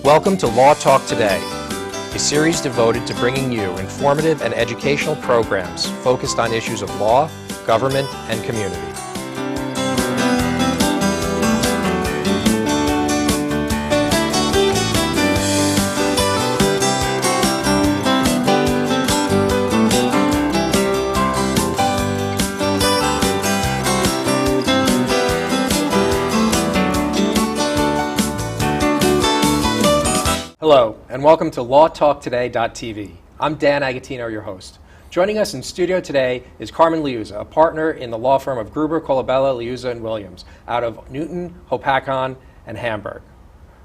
Welcome to Law Talk Today, a series devoted to bringing you informative and educational programs focused on issues of law, government, and community. Hello, and welcome to LawTalkToday.tv. I'm Dan Agatino, your host. Joining us in studio today is Carmen Liuzza, a partner in the law firm of Gruber, Colabella, Liuzza, and Williams, out of Newton, Hopatcong, and Hamburg.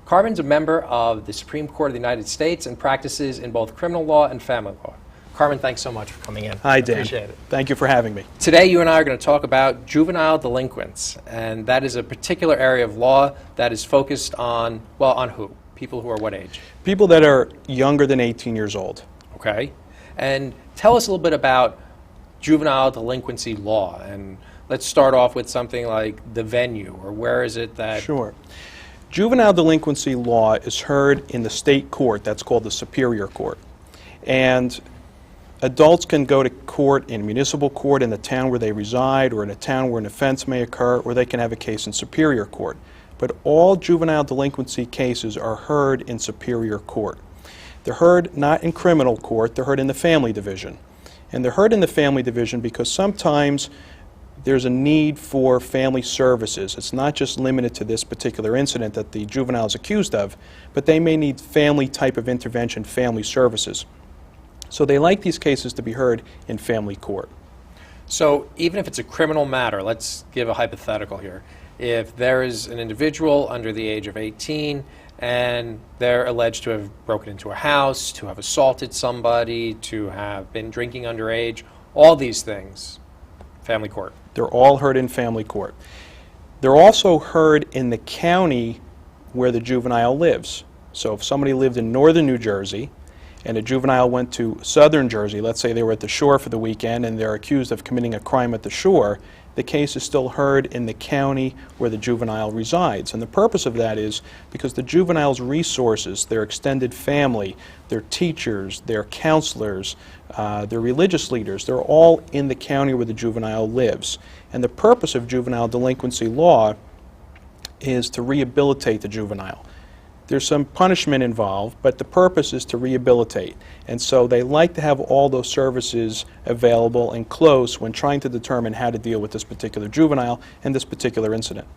Carmen's a member of the Supreme Court of the United States and practices in both criminal law and family law. Carmen, thanks so much for coming in. Hi, Dan. Appreciate it. Thank you for having me. Today, you and I are going to talk about juvenile delinquents, and that is a particular area of law that is focused on, well, on who? People who are what age? People that are younger than 18 years old. Okay. And tell us a little bit about juvenile delinquency law. And let's start off with something like the venue, or where is it that... Sure. Juvenile delinquency law is heard in the state court. That's called the Superior Court. And adults can go to court in municipal court in the town where they reside, or in a town where an offense may occur, or they can have a case in Superior Court. But all juvenile delinquency cases are heard in Superior Court. They're heard not in criminal court, they're heard in the family division. And they're heard in the family division because sometimes there's a need for family services. It's not just limited to this particular incident that the juvenile is accused of, but they may need family type of intervention, family services. So they like these cases to be heard in family court. So even if it's a criminal matter, let's give a hypothetical here. If there is an individual under the age of 18 and they're alleged to have broken into a house, to have assaulted somebody, to have been drinking underage, all these things, family court. They're all heard in family court. They're also heard in the county where the juvenile lives. So if somebody lived in northern New Jersey and a juvenile went to southern Jersey, let's say they were at the shore for the weekend and they're accused of committing a crime at the shore, the case is still heard in the county where the juvenile resides. And the purpose of that is because the juvenile's resources, their extended family, their teachers, their counselors, their religious leaders, they're all in the county where the juvenile lives. And the purpose of juvenile delinquency law is to rehabilitate the juvenile. There's some punishment involved, but the purpose is to rehabilitate. And so they like to have all those services available and close when trying to determine how to deal with this particular juvenile and this particular incident.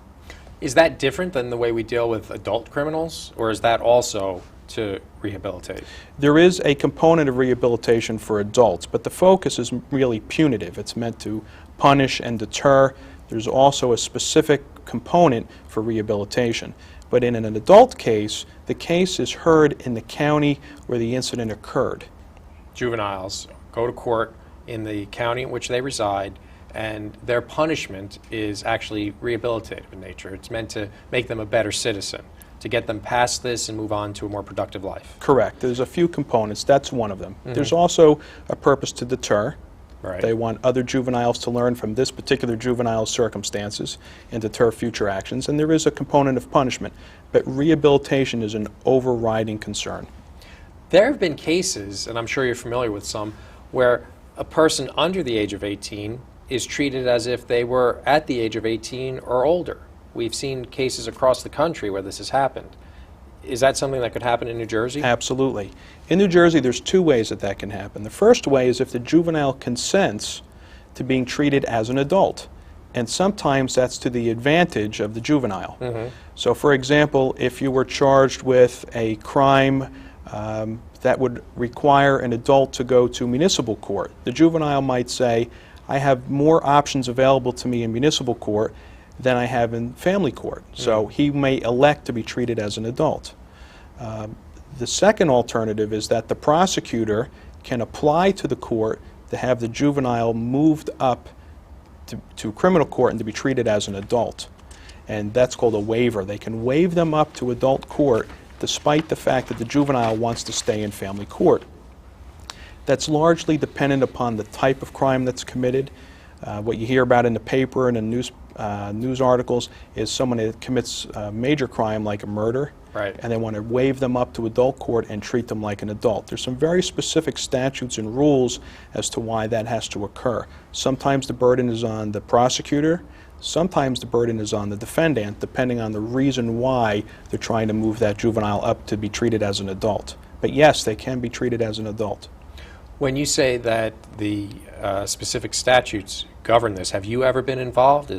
Is that different than the way we deal with adult criminals, or is that also to rehabilitate? There is a component of rehabilitation for adults, but the focus is really punitive. It's meant to punish and deter. There's also a specific component for rehabilitation. But in an adult case, the case is heard in the county where the incident occurred. Juveniles go to court in the county in which they reside, and their punishment is actually rehabilitative in nature. It's meant to make them a better citizen, to get them past this and move on to a more productive life. Correct. There's a few components. That's one of them. There's also a purpose to deter. Right. They want other juveniles to learn from this particular juvenile's circumstances and deter future actions. And there is a component of punishment. But rehabilitation is an overriding concern. There have been cases, and I'm sure you're familiar with some, where a person under the age of 18 is treated as if they were at the age of 18 or older. We've seen cases across the country where this has happened. Is that something that could happen in New Jersey? Absolutely. In New Jersey, there's two ways that that can happen. The first way is if the juvenile consents to being treated as an adult. And sometimes that's to the advantage of the juvenile. So for example, if you were charged with a crime that would require an adult to go to municipal court, the juvenile might say, I have more options available to me in municipal court than I have in family court. So he may elect to be treated as an adult. The second alternative is that the prosecutor can apply to the court to have the juvenile moved up to criminal court and to be treated as an adult. And that's called a waiver. They can waive them up to adult court despite the fact that the juvenile wants to stay in family court. That's largely dependent upon the type of crime that's committed. What you hear about in the paper and in news articles is someone that commits a major crime like a murder, Right. and they want to waive them up to adult court and treat them like an adult. There's some very specific statutes and rules as to why that has to occur. Sometimes the burden is on the prosecutor, sometimes the burden is on the defendant, depending on the reason why they're trying to move that juvenile up to be treated as an adult. But yes, they can be treated as an adult. When you say that the specific statutes govern this, have you ever been involved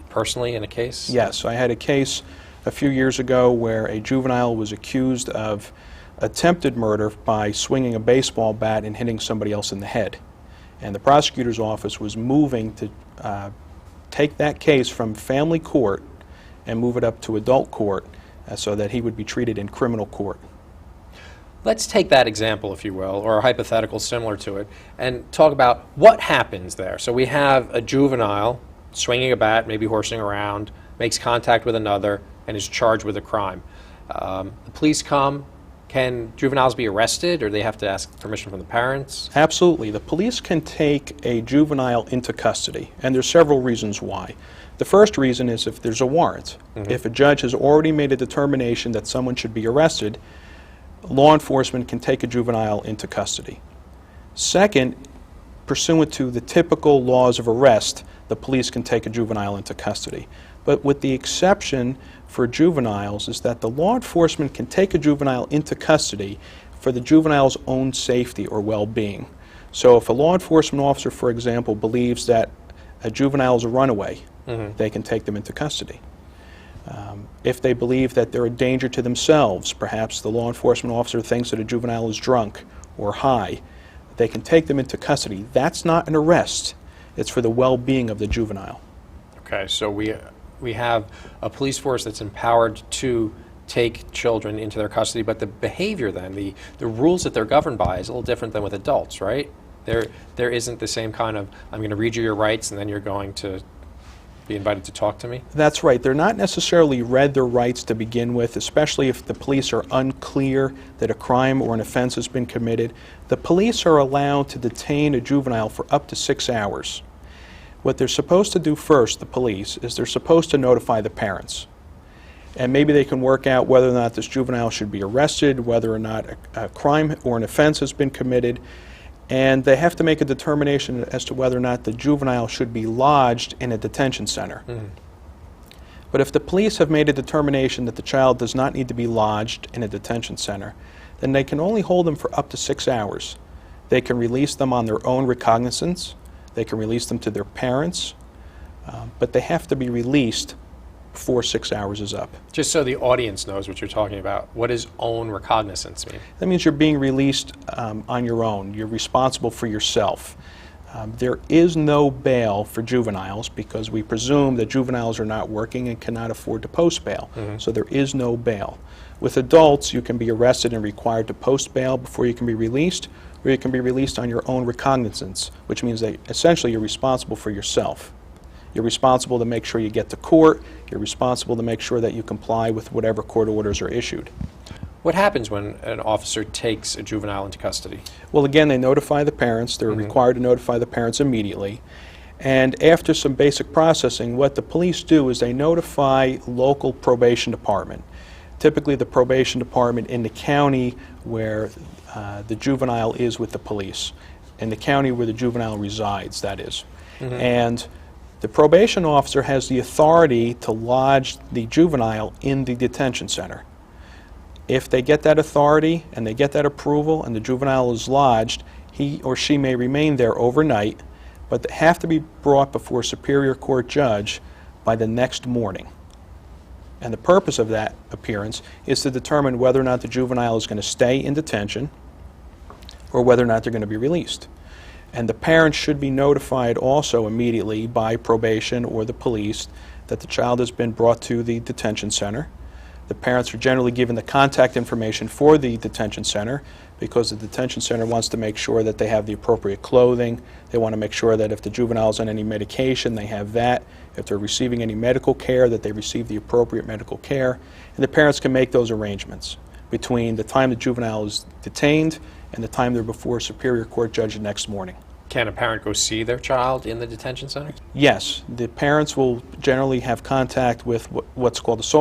personally in a case? Yes, I had a case a few years ago where a juvenile was accused of attempted murder by swinging a baseball bat and hitting somebody else in the head. And the prosecutor's office was moving to take that case from family court and move it up to adult court so that he would be treated in criminal court. Let's take that example, if you will, or a hypothetical similar to it, and talk about what happens there. So we have a juvenile swinging a bat, maybe horsing around, makes contact with another, and is charged with a crime. The police come. Can juveniles be arrested, or they have to ask permission from the parents? Absolutely. The police can take a juvenile into custody, and there's several reasons why. The first reason is if there's a warrant. If a judge has already made a determination that someone should be arrested, law enforcement can take a juvenile into custody. Second, pursuant to the typical laws of arrest, the police can take a juvenile into custody. But with the exception for juveniles is that the law enforcement can take a juvenile into custody for the juvenile's own safety or well-being. So if a law enforcement officer, for example, believes that a juvenile is a runaway, they can take them into custody. If they believe that they're a danger to themselves, perhaps the law enforcement officer thinks that a juvenile is drunk or high, they can take them into custody. That's not an arrest. It's for the well-being of the juvenile. Okay, so we have a police force that's empowered to take children into their custody, but the behavior then, the rules that they're governed by is a little different than with adults, right? There isn't the same kind of, I'm going to read you your rights and then you're going to be invited to talk to me? That's right. They're not necessarily read their rights to begin with, especially if the police are unclear that a crime or an offense has been committed. The police are allowed to detain a juvenile for up to 6 hours. What they're supposed to do first, the police, is they're supposed to notify the parents. And maybe they can work out whether or not this juvenile should be arrested, whether or not a crime or an offense has been committed, and they have to make a determination as to whether or not the juvenile should be lodged in a detention center. But if the police have made a determination that the child does not need to be lodged in a detention center, then they can only hold them for up to 6 hours. They can release them on their own recognizance, they can release them to their parents, but they have to be released before 6 hours is up. Just so the audience knows what you're talking about, what does own recognizance mean? That means you're being released on your own. You're responsible for yourself. There is no bail for juveniles because we presume that juveniles are not working and cannot afford to post bail. So there is no bail. With adults, you can be arrested and required to post bail before you can be released, or you can be released on your own recognizance, which means that essentially you're responsible for yourself. You're responsible to make sure you get to court. You're responsible to make sure that you comply with whatever court orders are issued. What happens when an officer takes a juvenile into custody? Well, again, they notify the parents. They're required to notify the parents immediately. And after some basic processing, what the police do is they notify local probation department. Typically the probation department in the county where the juvenile is with the police, in the county where the juvenile resides, that is. And the probation officer has the authority to lodge the juvenile in the detention center. If they get that authority and they get that approval and the juvenile is lodged, he or she may remain there overnight, but they have to be brought before a superior court judge by the next morning. And the purpose of that appearance is to determine whether or not the juvenile is going to stay in detention or whether or not they're going to be released. And the parents should be notified also immediately by probation or the police that the child has been brought to the detention center. The parents are generally given the contact information for the detention center because the detention center wants to make sure that they have the appropriate clothing. They want to make sure that if the juvenile is on any medication, they have that. If they're receiving any medical care, that they receive the appropriate medical care. And the parents can make those arrangements between the time the juvenile is detained and the time they're before a superior court judge the next morning. Can a parent go see their child in the detention center? Yes, the parents will generally have contact with what's called a social